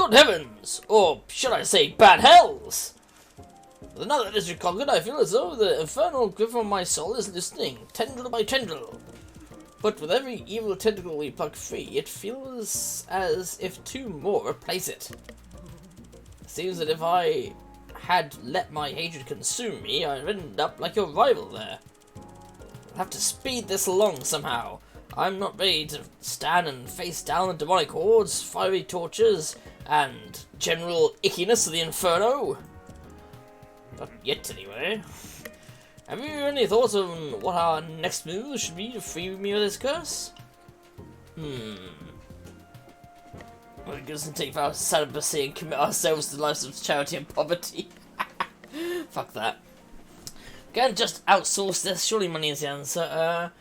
Good heavens! Or should I say bad hells! With another district conquered, I feel as though the infernal grip on my soul is loosening, tendril by tendril. But with every evil tentacle we pluck free, it feels as if two more replace it. It seems that if I had let my hatred consume me, I'd end up like your rival there. I'll have to speed this along somehow. I'm not ready to stand and face down the demonic hordes, fiery torches, and general ickiness of the inferno. Not yet, anyway. Have you any thoughts on what our next move should be to free me of this curse? Well, it doesn't take our celibacy and commit ourselves to lives of charity and poverty. Fuck that. Can't just outsource this, surely money is the answer.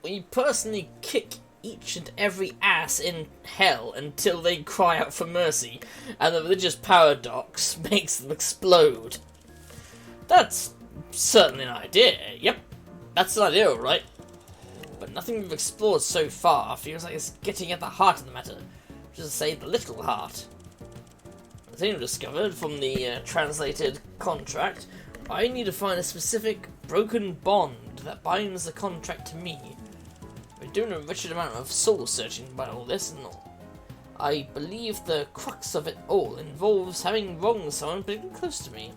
We personally kick each and every ass in hell until they cry out for mercy, and the religious paradox makes them explode. That's certainly an idea. Yep, that's an idea, alright. But nothing we've explored so far feels like it's getting at the heart of the matter. Just to say, the literal heart. The thing I've discovered from the translated contract, I need to find a specific broken bond that binds the contract to me. We're doing a wretched amount of soul searching by all this, and I believe the crux of it all involves having wronged someone pretty close to me.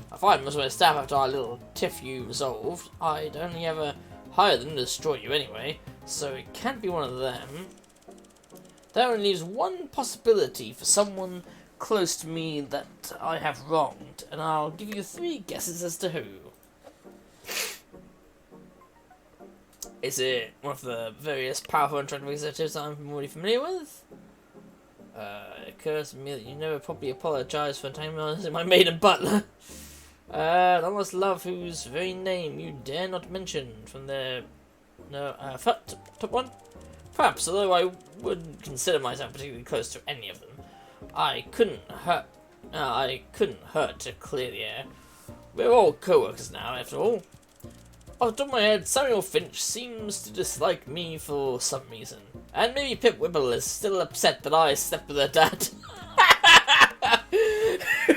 I find most of my staff after our little tiff you resolved, I'd only ever hire them to destroy you anyway, so it can't be one of them. That only leaves one possibility for someone close to me that I have wronged, and I'll give you 3 guesses as to who. Is it one of the various powerful and attractive executives I'm already familiar with? It occurs to me that you never properly apologized for time I was my maid and butler. Almost love whose very name you dare not mention from their... No, top one? Perhaps, although I wouldn't consider myself particularly close to any of them. I couldn't hurt to clear the air. We're all co-workers now, after all. Off the top of my head, Samuel Finch seems to dislike me for some reason. And maybe Pip Whipple is still upset that I slept with her dad.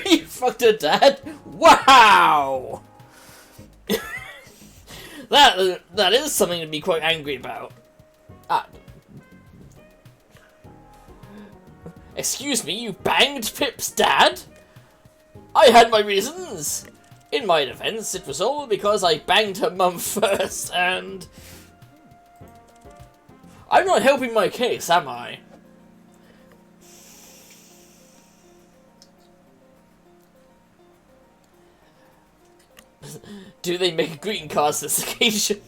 You fucked her dad? Wow! that is something to be quite angry about. Excuse me, you banged Pip's dad? I had my reasons. In my defense, it was all because I banged her mum first, and... I'm not helping my case, am I? Do they make greeting cards this occasion?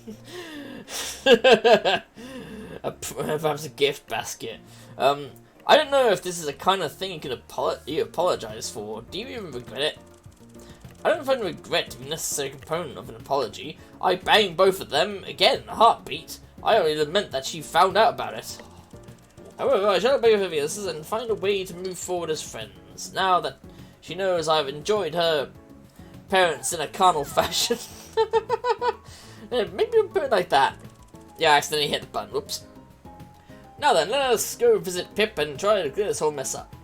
Perhaps a gift basket. I don't know if this is the kind of thing you can apologize for. Do you even regret it? I don't find regret to be a necessary component of an apology. I banged both of them, again, a heartbeat. I only lament that she found out about it. However, I shall obey her wishes and find a way to move forward as friends, now that she knows I've enjoyed her parents in a carnal fashion. Maybe we'll put it like that. Yeah, I accidentally hit the button, whoops. Now then, let us go visit Pip and try to clear this whole mess up.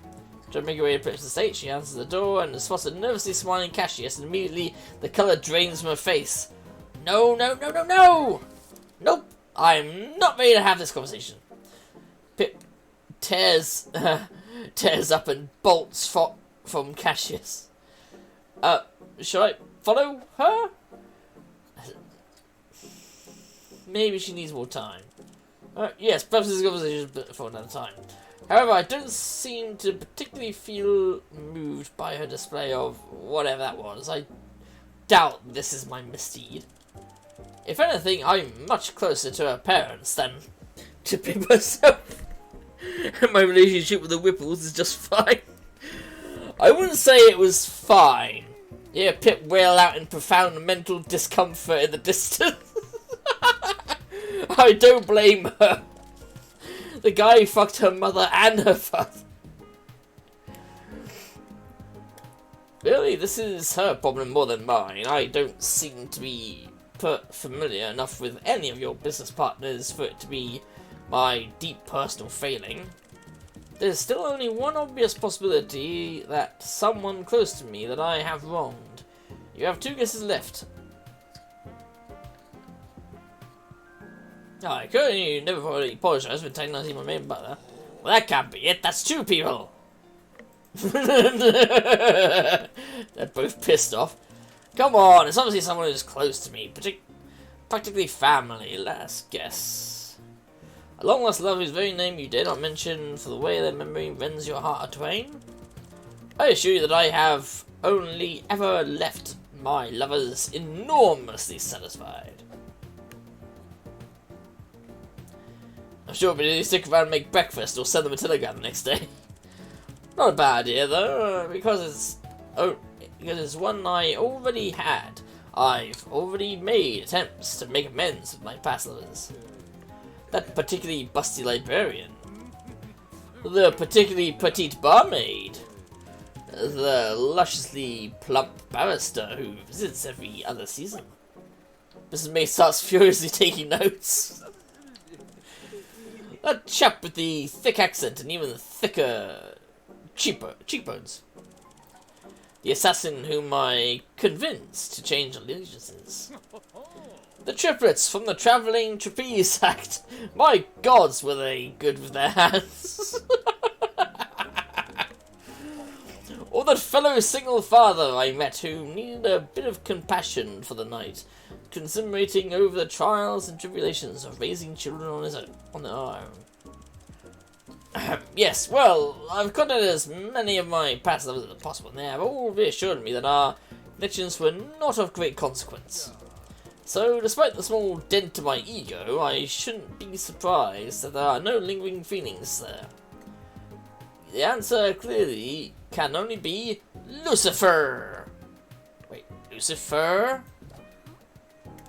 Trying to make her way to Pip's estate, she answers the door and spots a nervously smiling Cashious, and immediately the colour drains from her face. No, no, no, no, no! Nope, I'm not ready to have this conversation. Pip tears up and bolts from Cashious. Should I follow her? Maybe she needs more time. Yes, perhaps this conversation is for another time. However, I don't seem to particularly feel moved by her display of whatever that was. I doubt this is my misdeed. If anything, I'm much closer to her parents than to Pip herself. And my relationship with the Whipples is just fine. I wouldn't say it was fine. Yeah, Pip wail out in profound mental discomfort in the distance. I don't blame her. The guy fucked her mother and her father. Really, this is her problem more than mine. I don't seem to be familiar enough with any of your business partners for it to be my deep personal failing. there's still only one obvious possibility that someone close to me that I have wronged. You have 2 guesses left. I currently never already apologized for telling my main brother. Well, that can't be it. That's 2 people. They're both pissed off. Come on, it's obviously someone who's close to me, practically family. Let's guess. A long lost love whose very name you dare not mention, for the way their memory rends your heart atwain. I assure you that I have only ever left my lovers enormously satisfied. I'm sure if you stick around and make breakfast or send them a telegram the next day. Not a bad idea though, because it's one I already had. I've already made attempts to make amends with my past lovers. That particularly busty librarian, the particularly petite barmaid, the lusciously plump barrister who visits every other season. Mrs. May starts furiously taking notes. That chap with the thick accent and even thicker cheekbones. The assassin whom I convinced to change allegiances. The triplets from the Travelling Trapeze Act. My gods, were they good with their hands. Or that fellow single father I met who needed a bit of compassion for the night, commiserating over the trials and tribulations of raising children on their own. Yes, well, I've contacted as many of my past lovers as possible, and they have all reassured me that our connections were not of great consequence. So, despite the small dent to my ego, I shouldn't be surprised that there are no lingering feelings there. The answer clearly can only be Lucifer. Wait, Lucifer?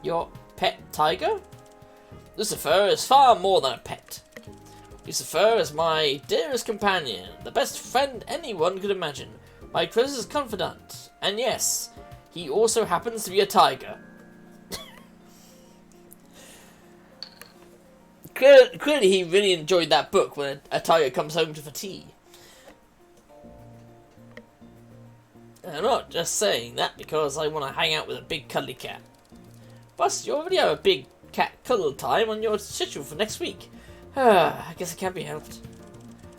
Your pet tiger? Lucifer is far more than a pet. Lucifer is my dearest companion, the best friend anyone could imagine, my closest confidant, and yes, he also happens to be a tiger. Clearly he really enjoyed that book when a tiger comes home for tea. And I'm not just saying that because I want to hang out with a big cuddly cat. Plus, you already have a big cat cuddle time on your schedule for next week. I guess it can't be helped.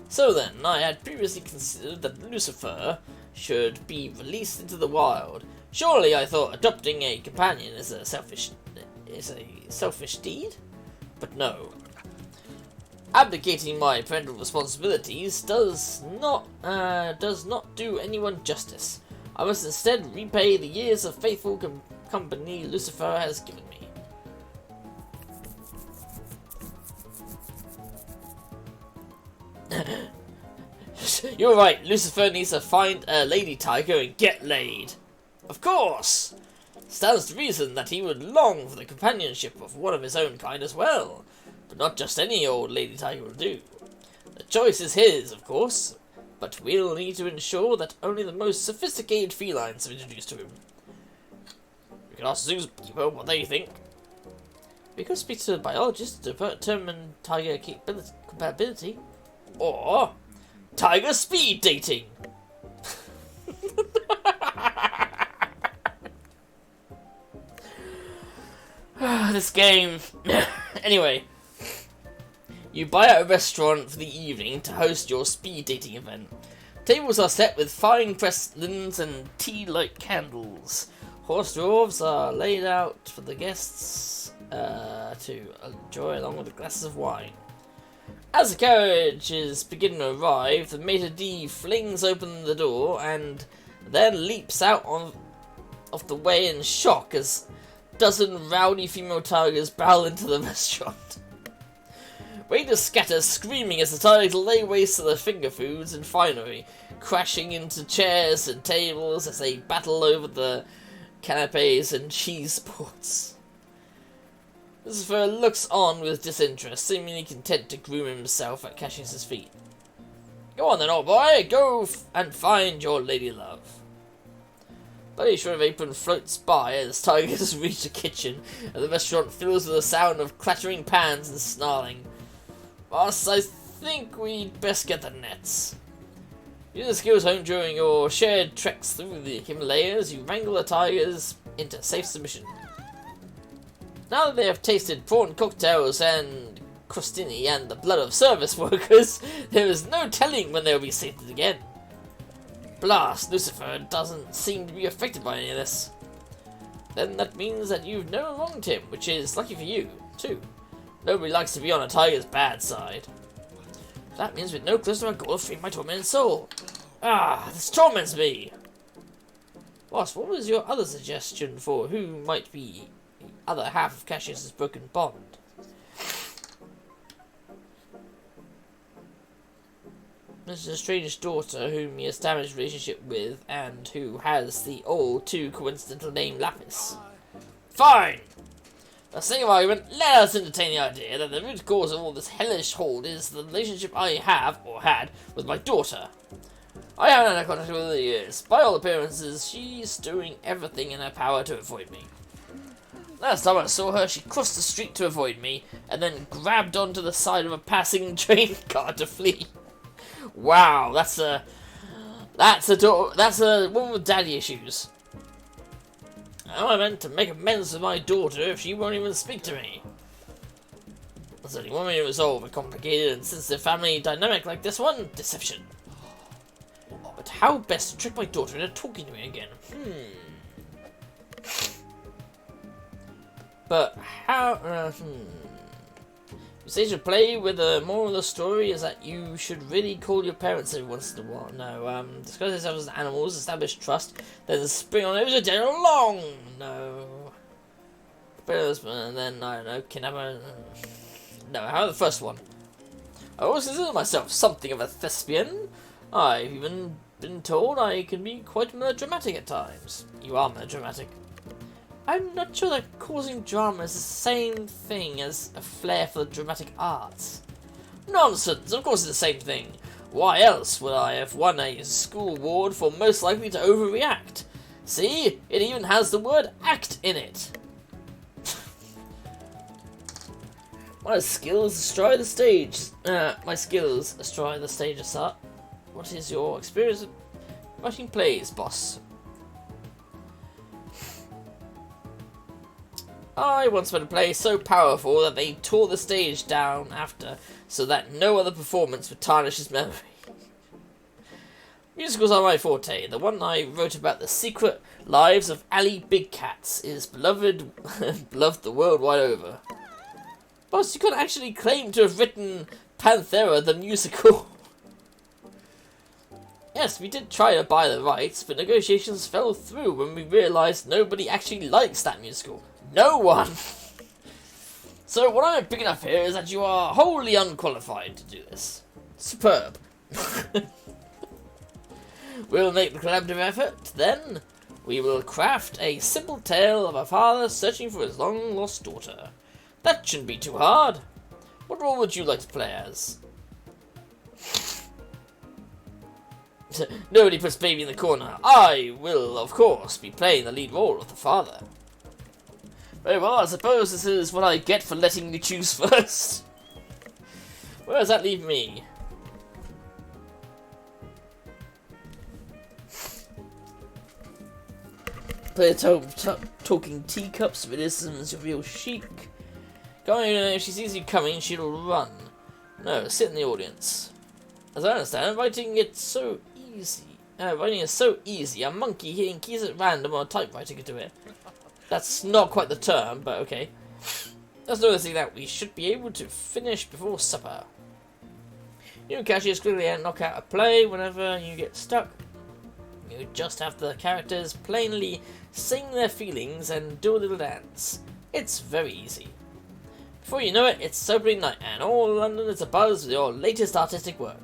So then, I had previously considered that Lucifer should be released into the wild. Surely, I thought adopting a companion is a selfish deed? But no. Abdicating my parental responsibilities does not do anyone justice. I must instead repay the years of faithful company Lucifer has given me. You're right, Lucifer needs to find a lady tiger and get laid. Of course! Stands to reason that he would long for the companionship of one of his own kind as well. But not just any old lady tiger will do. The choice is his, of course, but we'll need to ensure that only the most sophisticated felines are introduced to him. We can ask zookeeper what they think. We could speak to a biologist to determine tiger compatibility. Or tiger speed dating. This game. Anyway, you buy out a restaurant for the evening to host your speed dating event. Tables are set with fine pressed linens and tea-like candles. Horse dwarves are laid out for the guests to enjoy along with the glasses of wine. As the carriages begin to arrive, the maitre d' flings open the door and then leaps out of the way in shock as a dozen rowdy female tigers barrel into the restaurant. Waiters scatter, screaming as the tigers lay waste to their finger foods and finery, crashing into chairs and tables as they battle over the canapes and cheese boards. Lucifer looks on with disinterest, seemingly content to groom himself at Cashious' feet. Go on then, old boy, go and find your lady love. Bloody shred of apron floats by as tigers reach the kitchen, and the restaurant fills with the sound of clattering pans and snarling. Boss, I think we'd best get the nets. Use the skills honed during your shared treks through the Himalayas, you wrangle the tigers into safe submission. Now that they have tasted prawn cocktails and crostini and the blood of service workers, there is no telling when they will be sated again. Blast, Lucifer doesn't seem to be affected by any of this. Then that means that you've never wronged him, which is lucky for you, too. Nobody likes to be on a tiger's bad side. That means we're no closer to our goal of freeing my tormented soul. Ah, this torments me! Boss, what was your other suggestion for who might be the other half of Cashious' broken bond? This is a strange daughter whom he established a relationship with and who has the all too coincidental name Lapis. Fine! For the sake of argument, let us entertain the idea that the root cause of all this hellish hold is the relationship I have, or had, with my daughter. I haven't had contact with her in years. By all appearances, she's doing everything in her power to avoid me. Last time I saw her, she crossed the street to avoid me, and then grabbed onto the side of a passing train car to flee. Wow, that's a woman with daddy issues. How am I meant to make amends with my daughter if she won't even speak to me? There's only one way to resolve a complicated and sensitive family dynamic like this one: deception. But how best to trick my daughter into talking to me again? But how? You say you should play with the moral of the story is that you should really call your parents every once in a while. No, disguise yourselves as animals, establish trust, then spring on over to General Long. No. And then, I don't know, kidnapper. No, how the first one? I always consider myself something of a thespian. I've even been told I can be quite melodramatic at times. You are melodramatic. I'm not sure that causing drama is the same thing as a flair for the dramatic arts. Nonsense, of course it's the same thing. Why else would I have won a school award for most likely to overreact? See, it even has the word act in it. My skills astride the stage. Sir. What is your experience of writing plays, boss? I once read a play so powerful that they tore the stage down after, so that no other performance would tarnish his memory. Musicals are my forte. The one I wrote about the secret lives of alley big cats is beloved the world wide over. Boss, you could actually claim to have written Panthera the musical. Yes, we did try to buy the rights, but negotiations fell through when we realised nobody actually likes that musical. No one! So what I'm picking up here is that you are wholly unqualified to do this. Superb. We'll make the collaborative effort, then. We will craft a simple tale of a father searching for his long-lost daughter. That shouldn't be too hard. What role would you like to play as? Nobody puts baby in the corner. I will, of course, be playing the lead role of the father. Very well, I suppose this is what I get for letting you choose first. Where does that leave me? Play talking teacups, Realism's real chic. Going, if she sees you coming, she'll run. No, sit in the audience. As I understand, writing is so easy. A monkey hitting keys at random on a typewriter could do it. That's not quite the term, but okay. Let's noticing that we should be able to finish before supper. You and Cashious quickly knock out a play whenever you get stuck. You just have the characters plainly sing their feelings and do a little dance. It's very easy. Before you know it, it's opening night and all London is abuzz with your latest artistic work.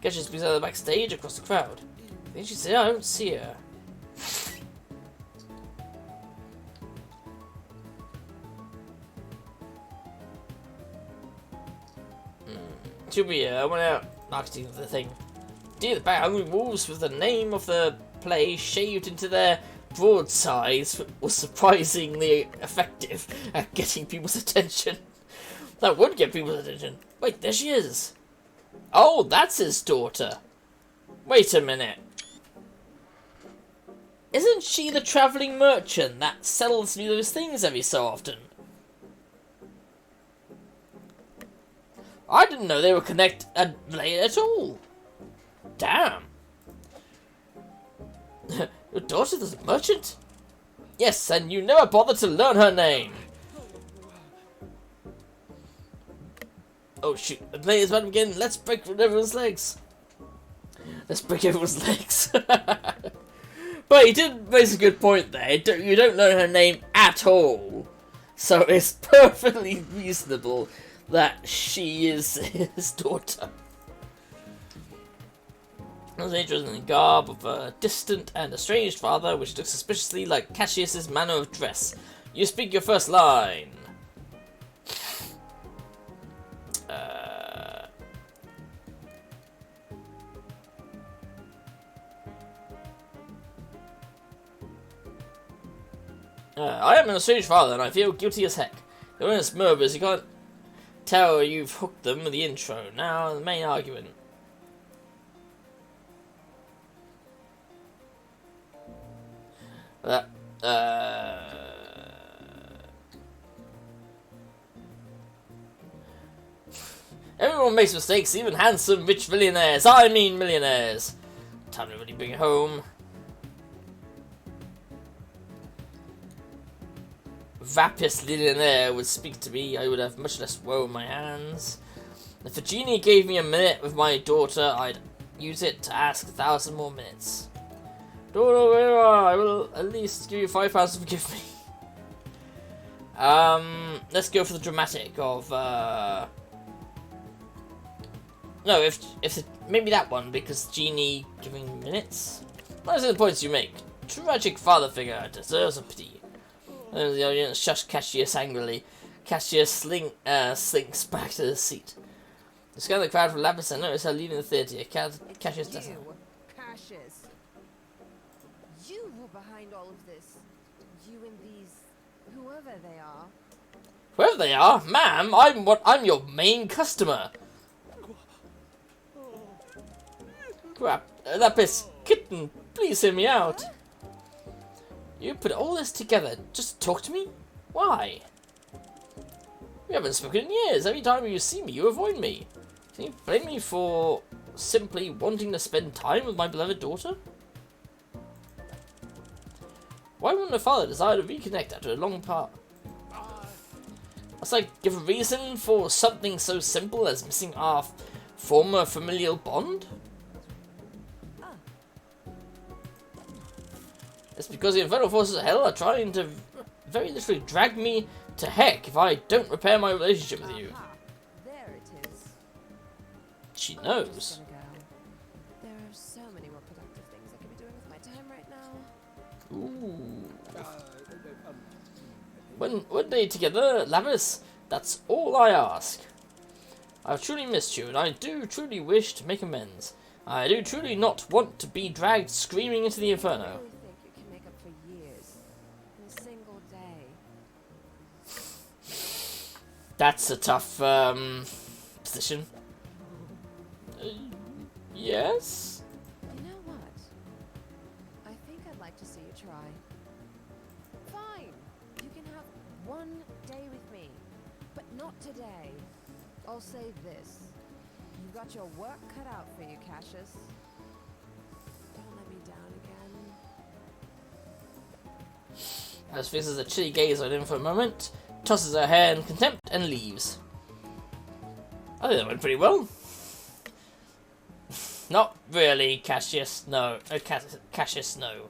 Cashious speaks out of the backstage across the crowd. Then she said, I don't see her. She'll be here. I went out marketing the thing. Dear the hungry wolves with the name of the play shaved into their broadsides was surprisingly effective at getting people's attention. That would get people's attention. Wait, there she is. Oh, that's his daughter. Wait a minute. Isn't she the travelling merchant that sells me those things every so often? I didn't know they were connected related at all. Damn. Your daughter's a merchant? Yes, and you never bothered to learn her name. Oh shoot, the play is about to begin. Let's break everyone's legs. Let's break everyone's legs. But he did raise a good point there. You don't learn her name at all. So it's perfectly reasonable that she is his daughter. I was interested in the garb of a distant and estranged father, which looks suspiciously like Cashious' manner of dress. You speak your first line. I am an estranged father, and I feel guilty as heck. They're honest murderers. You can't tell you've hooked them with the intro. Now, the main argument. Everyone makes mistakes, even handsome, rich millionaires. I mean millionaires. Time to really bring it home. Vapis millionaire would speak to me, I would have much less woe in my hands. If a genie gave me a minute with my daughter, I'd use it to ask 1,000 more minutes. Daughter, where are I? will at least give you £5 to forgive me. Let's go for the dramatic of, no, maybe that one, because genie giving minutes? Those are the points you make. Tragic father figure deserves a pity. The audience shushed Cashious angrily. Cashious slinks back to the seat. The scan of the crowd for Lapis and notice her leaving the theatre. Cashious doesn't. Cashious. You were behind all of this. You and these, whoever they are. Whoever they are, ma'am, I'm your main customer. Crap, Lapis, kitten, please hear me out. What? You put all this together just to talk to me? Why? We haven't spoken in years. Every time you see me, you avoid me. Can you blame me for simply wanting to spend time with my beloved daughter? Why wouldn't a father desire to reconnect after a long part? Must I give a reason for something so simple as missing our former familial bond? It's because the infernal forces of hell are trying to very literally drag me to heck if I don't repair my relationship with you. There it is. She knows. There are so many more productive things I could be doing with my time right now. Ooh. One day together, Lapis, that's all I ask. I've truly missed you, and I do truly wish to make amends. I do truly not want to be dragged screaming into the inferno. That's a tough position. Yes? You know what? I think I'd like to see you try. Fine. You can have one day with me, but not today. I'll say this. You've got your work cut out for you, Cashious. Don't let me down again. Alice fixes a chilly gaze on him for a moment, tosses her hair in contempt, and leaves. I think that went pretty well. Not really, Cashious, no. Cashious, no.